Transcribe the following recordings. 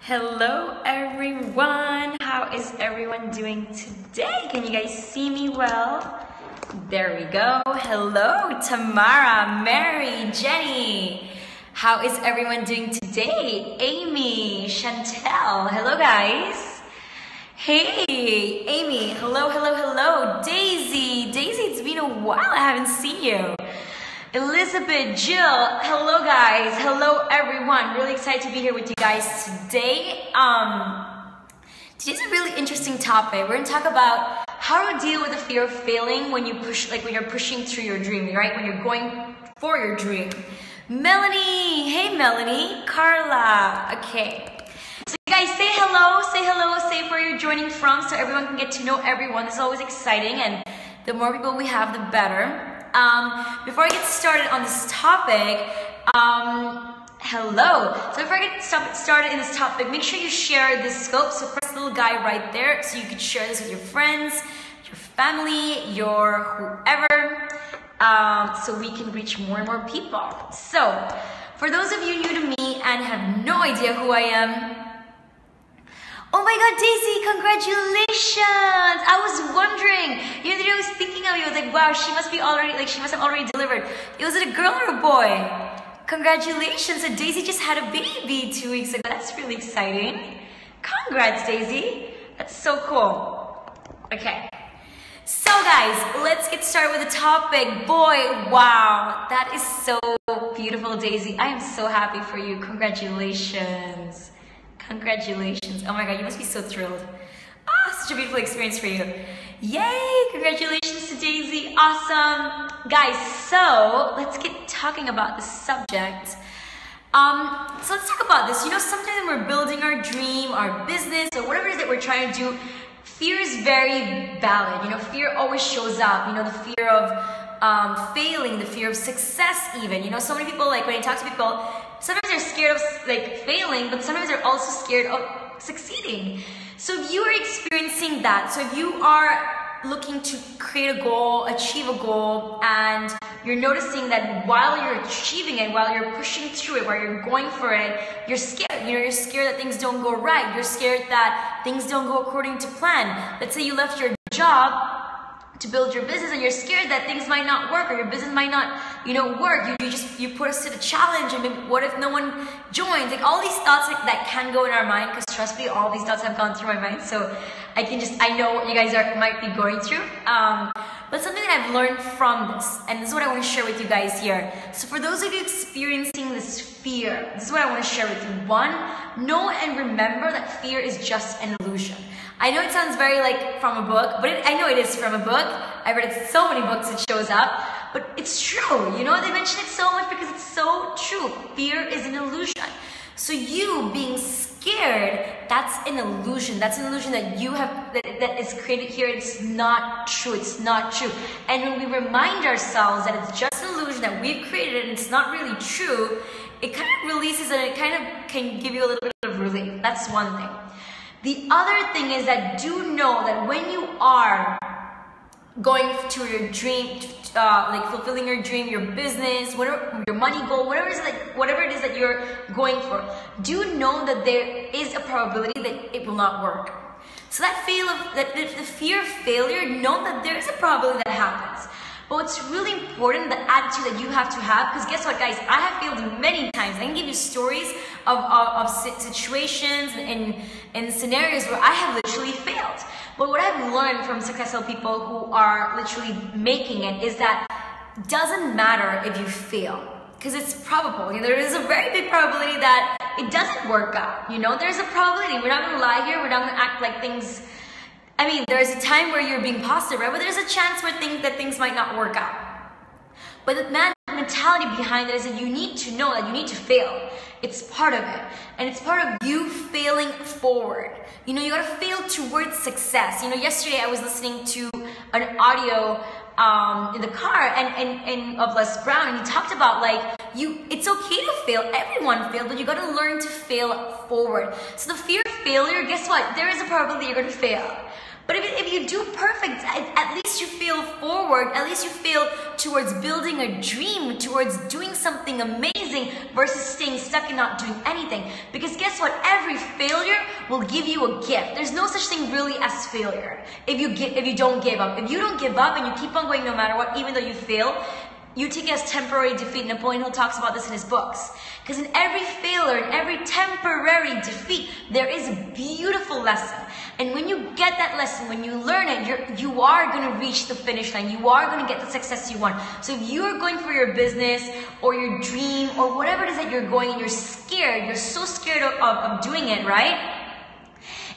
Hello everyone, how is everyone doing today? Can you guys see me well? There we go. Hello Tamara, Mary, Jenny. How is everyone doing today? Amy, Chantel, hello guys. Hey, Amy, hello. Daisy, it's been a while, I haven't seen you. Elizabeth, Jill, hello guys, hello everyone. Really excited to be here with you guys today. Today's a really interesting topic. We're gonna talk about how to deal with the fear of failing when you when you're pushing through your dream, right? When you're going for your dream. Melanie, hey Melanie, Carla, okay. So you guys say hello, say where you're joining from so everyone can get to know everyone. This is always exciting, and the more people we have, the better. Before I get started on this topic, hello. So before I get started in this topic, make sure you share this scope. So press the little guy right there so you can share this with your friends, your family, your whoever, so we can reach more and more people. So for those of you new to me and have no idea who I am, oh my God, Daisy, congratulations! I was wondering, the other day I was thinking of you, I was like, wow, she must have already delivered. Was it a girl or a boy? Congratulations, so Daisy just had a baby 2 weeks ago. That's really exciting. Congrats, Daisy. That's so cool. Okay. So guys, let's get started with the topic. Boy, wow, that is so beautiful, Daisy. I am so happy for you. Congratulations. Congratulations. Oh my God, you must be so thrilled. Such a beautiful experience for you. Yay, congratulations to Daisy. Awesome. Guys, so let's get talking about the subject. So let's talk about this. Sometimes when we're building our dream, our business, or whatever it is that we're trying to do, fear is very valid. Fear always shows up. The fear of failing, the fear of success even. So many people, like when I talk to people, sometimes they're scared of failing, but sometimes they're also scared of succeeding. So if you are experiencing that, so if you are looking to create a goal, achieve a goal, and you're noticing that while you're achieving it, while you're pushing through it, while you're going for it, you're scared. You're scared that things don't go right. You're scared that things don't go according to plan. Let's say you left your job to build your business and you're scared that things might not work or your business might not, work. You put us to the challenge, and maybe what if no one joins? Like all these thoughts that can go in our mind, because trust me, all these thoughts have gone through my mind. So I know what you guys might be going through. But something that I've learned from this, and this is what I want to share with you guys here. So for those of you experiencing this fear, this is what I want to share with you. One, know and remember that fear is just an illusion. I know it sounds very from a book, but I know it is from a book. I've read so many books it shows up, but it's true. They mention it so much because it's so true. Fear is an illusion. So you being scared, that's an illusion. That's an illusion that you have, that is created here. It's not true. It's not true. And when we remind ourselves that it's just an illusion that we've created and it's not really true, it kind of releases and it kind of can give you a little bit of relief. That's one thing. The other thing is that do know that when you are going to your dream, fulfilling your dream, your business, whatever, your money goal, whatever it is that you're going for, do know that there is a probability that it will not work. So the fear of failure, know that there is a probability that happens. But what's really important, the attitude that you have to have, because guess what, guys? I have failed many times. I can give you stories of situations and scenarios where I have literally failed. But what I've learned from successful people who are literally making it is that it doesn't matter if you fail, because it's probable. There is a very big probability that it doesn't work out. There's a probability. We're not going to lie here. We're not going to act like things. There's a time where you're being positive, right? But there's a chance where things might not work out. But the mentality behind it is that you need to know that you need to fail. It's part of it. And it's part of you failing forward. You gotta fail towards success. Yesterday I was listening to an audio in the car and of Les Brown, and he talked about it's okay to fail. Everyone failed, but you gotta learn to fail forward. So the fear of failure, guess what? There is a probability you're gonna fail. But if you do perfect, at least you feel forward, at least you feel towards building a dream, towards doing something amazing versus staying stuck and not doing anything. Because guess what? Every failure will give you a gift. There's no such thing really as failure if you don't give up. If you don't give up and you keep on going no matter what, even though you fail, you take it as temporary defeat. Napoleon Hill talks about this in his books. Because in every failure, in every temporary defeat, there is a beautiful lesson. And when you get that lesson, when you learn it, you are going to reach the finish line. You are going to get the success you want. So if you're going for your business or your dream or whatever it is that you're going and you're scared, you're so scared of doing it, right?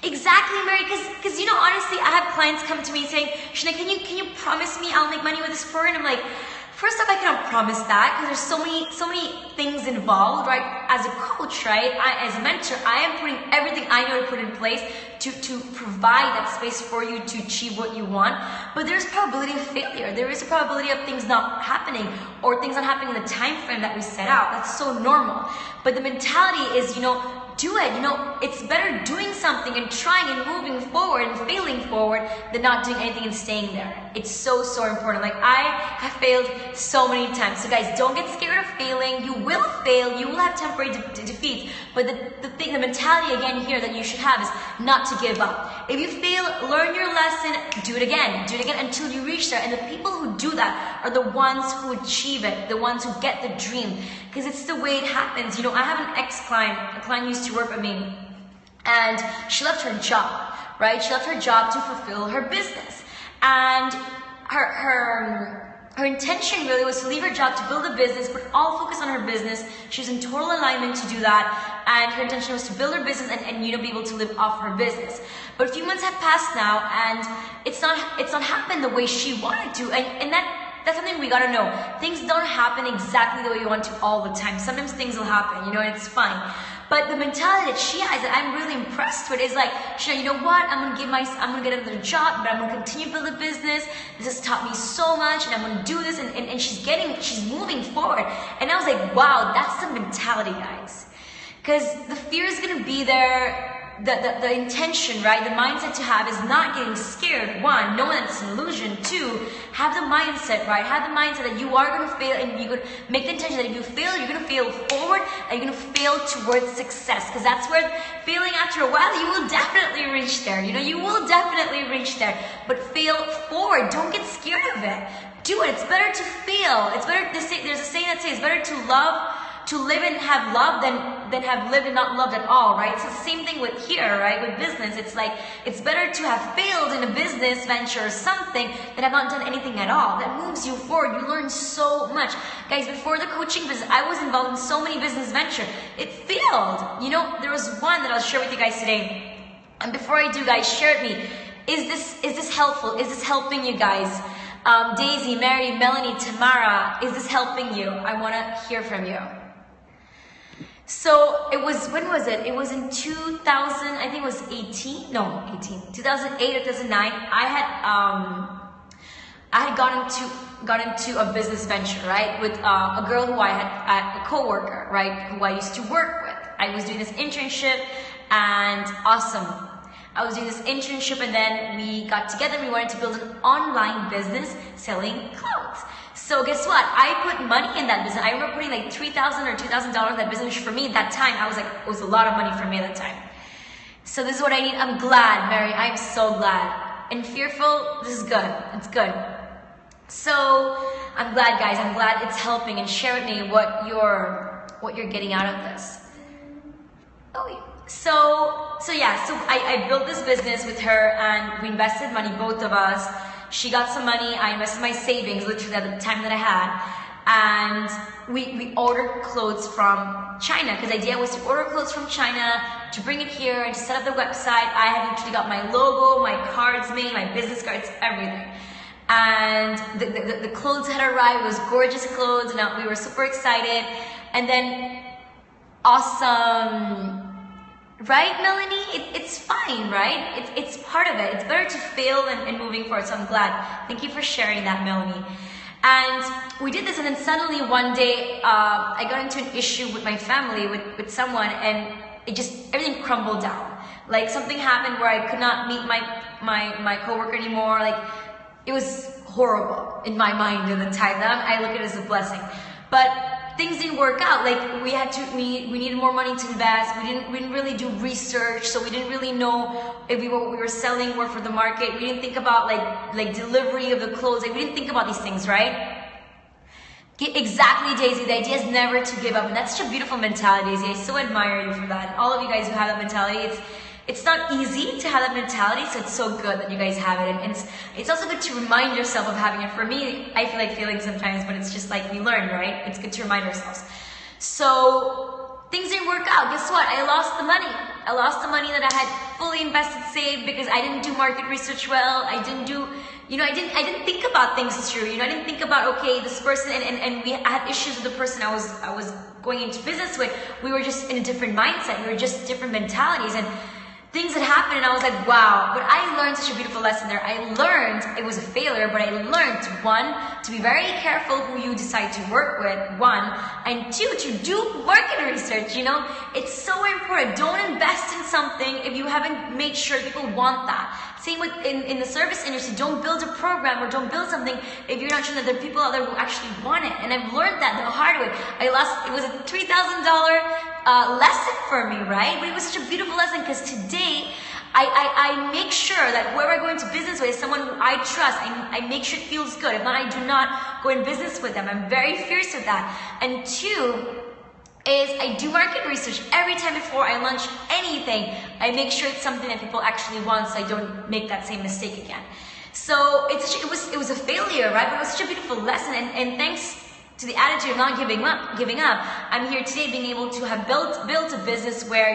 Exactly, Mary, because you know, honestly, I have clients come to me saying, Shana, can you promise me I'll make money with this program? And I'm like, first off, I cannot promise that because there's so many things involved, right? As a coach, right? As a mentor, I am putting everything I know to put in place to provide that space for you to achieve what you want. But there's probability of failure. There is a probability of things not happening or things not happening in the time frame that we set out. That's so normal. But the mentality is, you know, do it. You know, it's better doing something and trying and moving forward and failing forward than not doing anything and staying there. It's so important. Like, I have failed so many times. So guys, don't get scared of failing. You will fail. You will have temporary defeats. But the mentality again here that you should have is not to give up. If you fail, learn your lesson, do it again. Do it again until you reach there. And the people who do that are the ones who achieve it, the ones who get the dream. Because it's the way it happens. You know, I have an ex-client, a client who used to work with me, and she left her job, right? She left her job to fulfill her business. And her intention really was to leave her job to build a business, but all focus on her business. She was in total alignment to do that, and her intention was to build her business and you know, be able to live off her business. But a few months have passed now, and it's not happened the way she wanted to, and that's something we gotta know. Things don't happen exactly the way you want to all the time. Sometimes things will happen, you know, and it's fine. But the mentality that she has that I'm really impressed with is like, Shana, you know what? I'm gonna get another job, but I'm gonna continue to build a business. This has taught me so much, and I'm gonna do this, and she's moving forward. And I was like, wow, that's the mentality, guys. Because the fear is gonna be there. The intention, right, the mindset to have is not getting scared. One, knowing that it's an illusion. Two, have the mindset, right? Have the mindset that you are going to fail, and you could make the intention that if you fail, you're going to fail forward, and you're going to fail towards success. Because that's where failing after a while, you will definitely reach there. You know, you will definitely reach there. But fail forward. Don't get scared of it. Do it. It's better to fail. It's better to say, there's a saying that says it's better to live and have love than have lived and not loved at all, right? So it's the same thing with here, right? With business, it's like, it's better to have failed in a business venture or something than have not done anything at all. That moves you forward. You learn so much. Guys, before the coaching business, I was involved in so many business ventures. It failed. You know, there was one that I'll share with you guys today. And before I do, guys, share with me. Is this helpful? Is this helping you guys? Daisy, Mary, Melanie, Tamara, is this helping you? I want to hear from you. So it was, when was it? It was in 2000, I think it was 2008 or 2009. I had got into a business venture, right? With a girl who I had, a coworker, right? Who I used to work with. I was doing this internship, and awesome. I was doing this internship, and then we got together. We wanted to build an online business selling clothes. So guess what? I put money in that business. I remember putting like $3,000 or $2,000 in that business, which for me at that time, I was like, it was a lot of money for me at that time. So this is what I need. I'm glad, Mary. I'm so glad. And fearful, this is good. It's good. So I'm glad, guys. I'm glad it's helping, and share with me what you're getting out of this. So I built this business with her, and we invested money, both of us. She got some money, I invested my savings, literally at the time that I had, and we ordered clothes from China, because the idea was to order clothes from China, to bring it here, and to set up the website. I had literally got my logo, my cards made, my business cards, everything. And the clothes had arrived. It was gorgeous clothes, and we were super excited. And then, awesome. Right, Melanie? It's fine, right? It's part of it. It's better to fail and moving forward, so I'm glad. Thank you for sharing that, Melanie. And we did this, and then suddenly one day, I got into an issue with my family, with someone, and everything crumbled down. Like something happened where I could not meet my coworker anymore. Like it was horrible in my mind at the time. Now I look at it as a blessing. But things didn't work out. Like we needed more money to invest. We didn't really do research, so we didn't really know if what we were selling were for the market. We didn't think about like delivery of the clothes. Like we didn't think about these things, right? Exactly, Daisy. The idea is never to give up, and that's such a beautiful mentality, Daisy. I so admire you for that. All of you guys who have that mentality, it's not easy to have that mentality, so it's so good that you guys have it, and it's also good to remind yourself of having it. For me, I feel like failing sometimes, but it's just like we learn, right? It's good to remind ourselves. So things didn't work out. Guess what? I lost the money. I lost the money that I had fully invested, saved, because I didn't do market research well. I didn't do, I didn't think about things through. I didn't think about, okay, this person, and I had issues with the person I was going into business with. We were just in a different mindset. We were just different mentalities, and things had happened, and I was like, wow. But I learned such a beautiful lesson there. I learned it was a failure, but I learned, one, to be very careful who you decide to work with, one, and two, to do market research. It's so important. Don't invest in something if you haven't made sure people want that. Same with in the service industry. Don't build a program or don't build something if you're not sure that there are people out there who actually want it. And I've learned that the hard way. It was a $3,000 lesson for me, right? But it was such a beautiful lesson, because today I make sure that whoever I go into business with is someone who I trust. I make sure it feels good. If not, I do not go in business with them. I'm very fierce with that. And two is I do market research every time before I launch anything. I make sure it's something that people actually want, so I don't make that same mistake again. So it was a failure, right? But it was such a beautiful lesson, and thanks to the attitude of not giving up, I'm here today being able to have built a business where,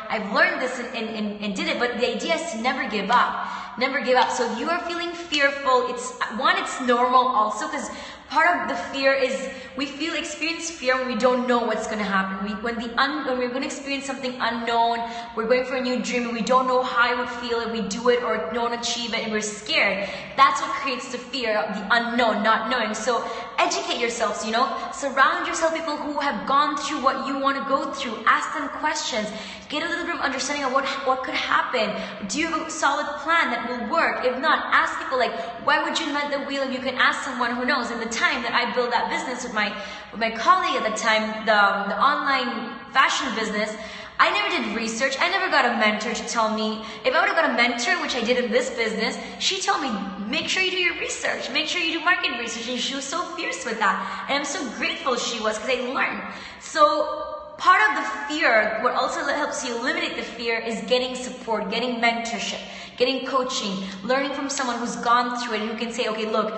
I've learned this and did it. But the idea is to never give up. Never give up. So if you are feeling fearful, it's normal also, because part of the fear is we experience fear when we don't know what's going to happen. When we're going to experience something unknown, we're going for a new dream and we don't know how it would feel if we do it or don't achieve it, and we're scared. That's what creates the fear of the unknown, not knowing. So educate yourselves, surround yourself with people who have gone through what you want to go through. Ask them questions. Get a little bit of understanding of what could happen. Do you have a solid plan that will work? If not, ask people like, why would you invent the wheel if you can ask someone who knows? In the time that I built that business with my colleague at the time, the online fashion business, I never did research. I never got a mentor to tell me. If I would have got a mentor, which I did in this business, she told me, make sure you do your research. Make sure you do market research. And she was so fierce with that. And I'm so grateful she was, because I learned. So part of the fear, what also helps you eliminate the fear, is getting support, getting mentorship, getting coaching, learning from someone who's gone through it and who can say, okay, look,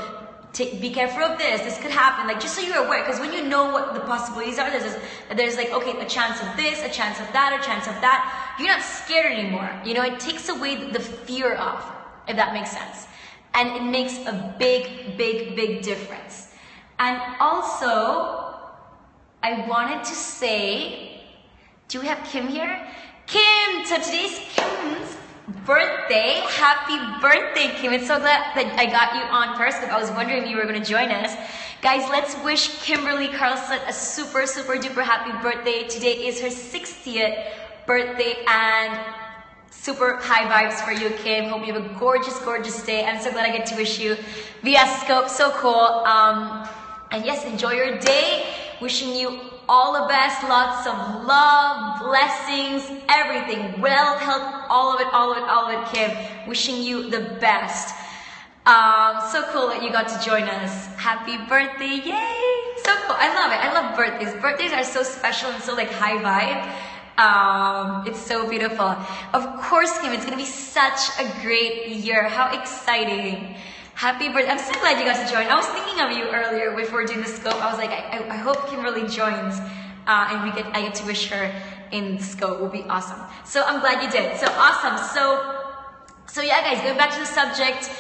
be careful of this could happen, like, just so you're aware, because when you know what the possibilities are, there's like, okay, a chance of this, a chance of that, a chance of that, you're not scared anymore. It takes away the fear of, if that makes sense. And it makes a big, big, big difference. And also, I wanted to say, do we have Kim here? Kim, so today's Kim's birthday. Happy birthday, Kim. It's so glad that I got you on first, because I was wondering if you were going to join us. Guys, let's wish Kimberly Carlson a super, super duper happy birthday. Today is her 60th birthday, and super high vibes for you, Kim. Hope you have a gorgeous, gorgeous day. I'm so glad I get to wish you via Scope. So cool. And yes, enjoy your day. Wishing you all the best, lots of love, blessings, everything, well, health, all of it, Kim. Wishing you the best. So cool that you got to join us. Happy birthday, yay! So cool, I love it. I love birthdays. Birthdays are so special and so like high vibe. It's so beautiful. Of course, Kim, it's gonna be such a great year. How exciting. Happy birthday. I'm so glad you got to join. I was thinking of you earlier before doing the scope. I was like, I hope Kimberly joins and I get to wish her in the scope. It will be awesome. So I'm glad you did. So awesome. So yeah, guys, going back to the subject,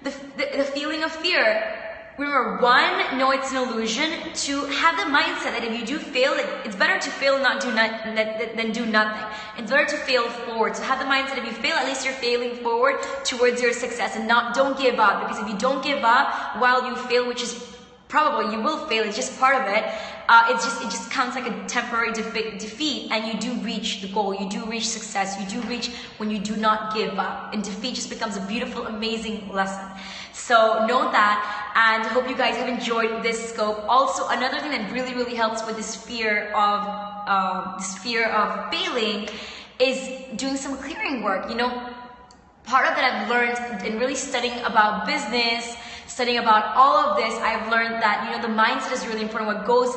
the feeling of fear. Remember, one, know it's an illusion. Two, have the mindset that if you do fail, it's better to fail and not do than do nothing. It's better to fail forward. So have the mindset if you fail, at least you're failing forward towards your success, and don't give up. Because if you don't give up while you fail, which is probably you will fail. It's just part of it. It just counts like a temporary defeat, and you do reach the goal. You do reach success. You do reach when you do not give up. And defeat just becomes a beautiful, amazing lesson. So know that, and hope you guys have enjoyed this scope. Also, another thing that really, really helps with this fear of failing is doing some clearing work. You know, part of that I've learned in really studying about business, studying about all of this, I've learned that, you know, the mindset is really important. What goes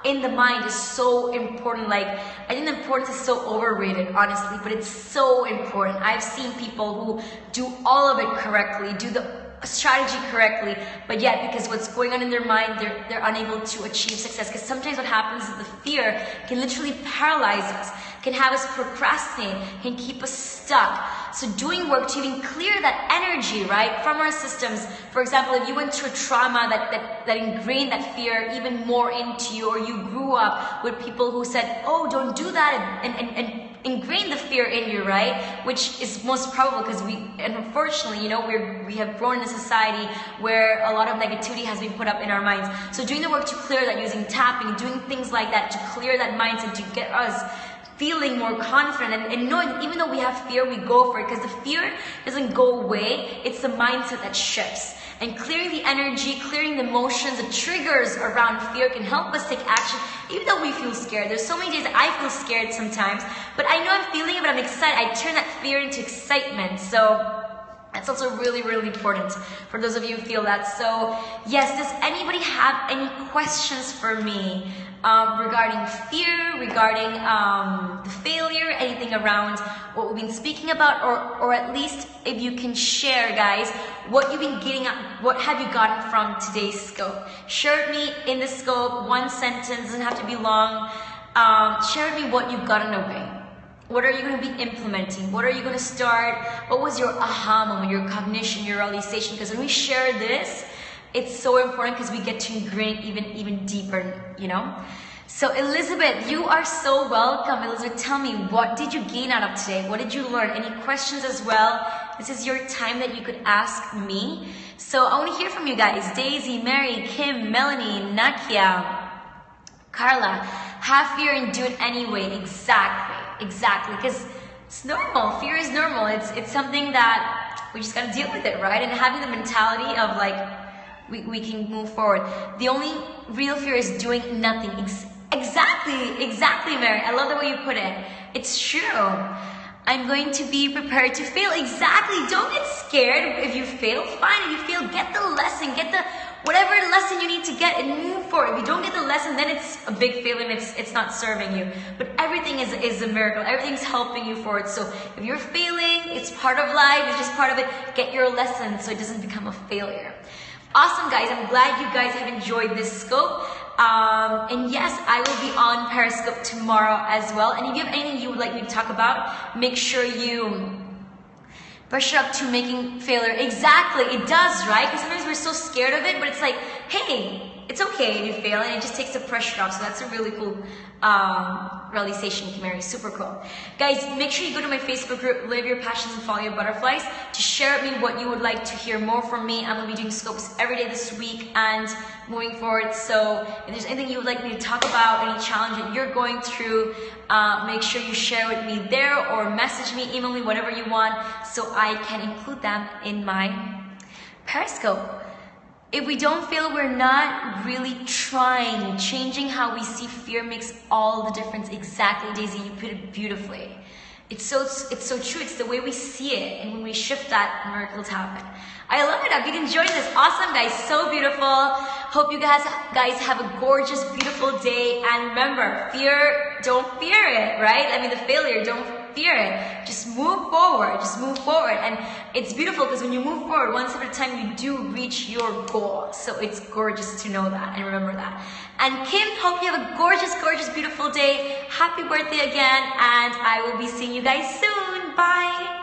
in the mind is so important. Like, I think the importance is so overrated, honestly, but it's so important. I've seen people who do all of it correctly, do the strategy correctly, but yet because what's going on in their mind, they're unable to achieve success. Because sometimes what happens is the fear can literally paralyze us, can have us procrastinate, can keep us stuck. So doing work to even clear that energy, right, from our systems. For example, if you went through a trauma that ingrained that fear even more into you, or you grew up with people who said, oh, don't do that, and ingrain the fear in you, right? Which is most probable because unfortunately, you know, we have grown in a society where a lot of negativity has been put up in our minds. So doing the work to clear that, using tapping, doing things like that to clear that mindset, to get us feeling more confident and knowing even though we have fear, we go for it, because the fear doesn't go away. It's the mindset that shifts. And clearing the energy, clearing the emotions, the triggers around fear can help us take action, even though we feel scared. There's so many days that I feel scared sometimes, but I know I'm feeling it, but I'm excited. I turn that fear into excitement. So that's also really, really important for those of you who feel that. So yes, does anybody have any questions for me regarding fear, regarding the failure, anything around what we've been speaking about, or at least if you can share, guys, what you've been getting, what have you gotten from today's scope? Share with me in the scope, one sentence, doesn't have to be long. Share with me what you've gotten away. What are you going to be implementing? What are you going to start? What was your aha moment, your cognition, your realization? Because when we share this, it's so important because we get to ingrain even deeper, you know? So Elizabeth, you are so welcome. Elizabeth, tell me, what did you gain out of today? What did you learn? Any questions as well? This is your time that you could ask me. So I want to hear from you guys. Daisy, Mary, Kim, Melanie, Nakia, Carla. Have fear and do it anyway. Exactly. Because it's normal. Fear is normal. It's something that we just got to deal with it, right? And having the mentality of like, we can move forward. The only real fear is doing nothing. Exactly, Mary. I love the way you put it. It's true. I'm going to be prepared to fail. Exactly. Don't get scared if you fail. Fine. If you fail, get the lesson. Get the whatever lesson you need to get and move forward. If you don't get the lesson, then it's a big failure and it's not serving you. But everything is a miracle. Everything's helping you forward. So if you're failing, it's part of life. It's just part of it. Get your lesson so it doesn't become a failure. Awesome, guys. I'm glad you guys have enjoyed this scope. And yes, I will be on Periscope tomorrow as well. And if you have anything you would like me to talk about, make sure you brush it up to making failure. Exactly, it does, right? Because sometimes we're so scared of it, but it's like, hey, it's okay if you fail, and it just takes the pressure off. So that's a really cool realization, Mary. Super cool. Guys, make sure you go to my Facebook group, Live Your Passions and Follow Your Butterflies, to share with me what you would like to hear more from me. I'm going to be doing scopes every day this week and moving forward. So if there's anything you would like me to talk about, any challenge that you're going through, make sure you share with me there, or message me, email me, whatever you want, so I can include them in my Periscope. If we don't fail, we're not really trying. Changing how we see fear makes all the difference. Exactly, Daisy, you put it beautifully. It's so true. It's the way we see it, and when we shift that, miracles happen. I love it. I've been enjoying this. Awesome, guys. So beautiful. Hope you guys have a gorgeous, beautiful day. And remember, don't fear it, right? I mean, the failure, don't fear it. Just move forward. And it's beautiful because when you move forward, one step at a time, you do reach your goal. So it's gorgeous to know that and remember that. And Kim, hope you have a gorgeous, gorgeous, beautiful day. Happy birthday again. And I will be seeing you guys soon. Bye.